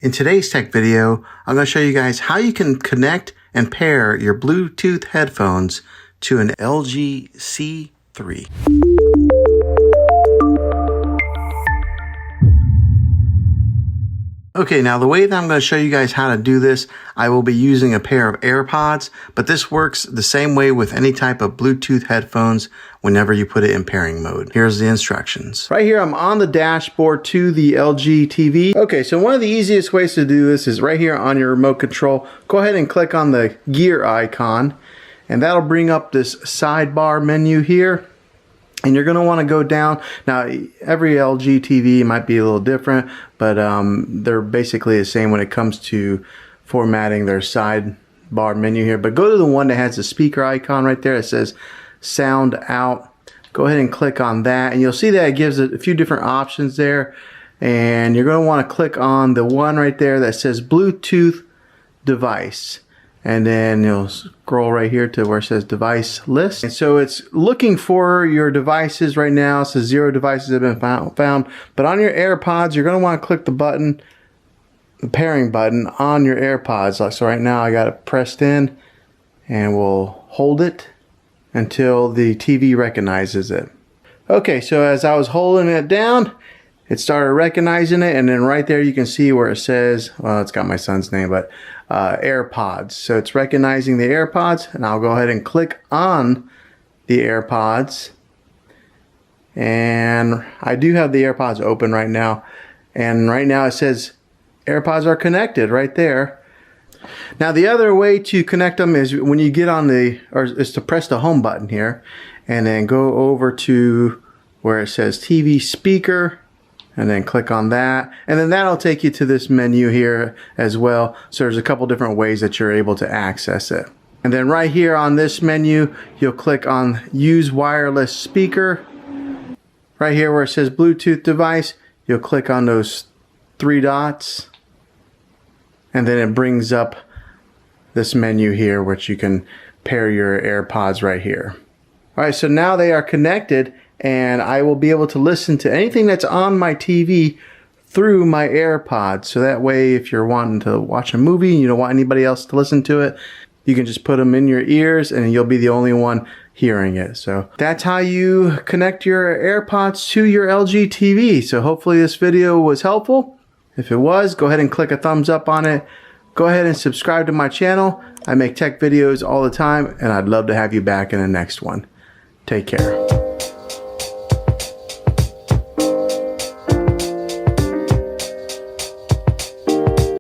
In today's tech video, I'm going to show you guys how you can connect and pair your Bluetooth headphones to an LG C3. Okay, now the way that I'm going to show you guys how to do this, I will be using a pair of Airpods, but this works the same way with any type of Bluetooth headphones whenever you put it in pairing mode. Here's the instructions. Right here, I'm on the dashboard to the LG TV. Okay, so one of the easiest ways to do this is right here on your remote control. Go ahead and click on the gear icon, and that'll bring up this sidebar menu here. And you're going to want to go down. Now, every LG TV might be a little different, but they're basically the same when it comes to formatting their sidebar menu here. But go to the one that has the speaker icon right there. It says sound out. Go ahead and click on that, and you'll see that it gives it a few different options there. And you're going to want to click on the one right there that says Bluetooth device. And then you'll scroll right here to where it says device list. And so it's looking for your devices right now. It says 0 devices have been found. But on your AirPods, you're going to want to click the button, the pairing button on your AirPods. So right now I got it pressed in, and we'll hold it until the TV recognizes it. Okay, so as I was holding it down, it started recognizing it, and then right there you can see where it says, well, it's got my son's name, but AirPods. So it's recognizing the AirPods, and I'll go ahead and click on the AirPods. And I do have the AirPods open right now, and right now it says AirPods are connected right there. Now the other way to connect them is when you get on is to press the home button here, and then go over to where it says TV speaker, and then click on that, and then that'll take you to this menu here as well. So there's a couple different ways that you're able to access it. And then right here on this menu, you'll click on use wireless speaker. Right here where it says Bluetooth device, you'll click on those 3 dots, and then it brings up this menu here which you can pair your AirPods right here. Alright, so now they are connected, and I will be able to listen to anything that's on my TV through my AirPods. So that way, if you're wanting to watch a movie and you don't want anybody else to listen to it, you can just put them in your ears and you'll be the only one hearing it. So that's how you connect your AirPods to your LG TV. So hopefully this video was helpful. If it was, go ahead and click a thumbs up on it. Go ahead and subscribe to my channel. I make tech videos all the time, and I'd love to have you back in the next one. Take care.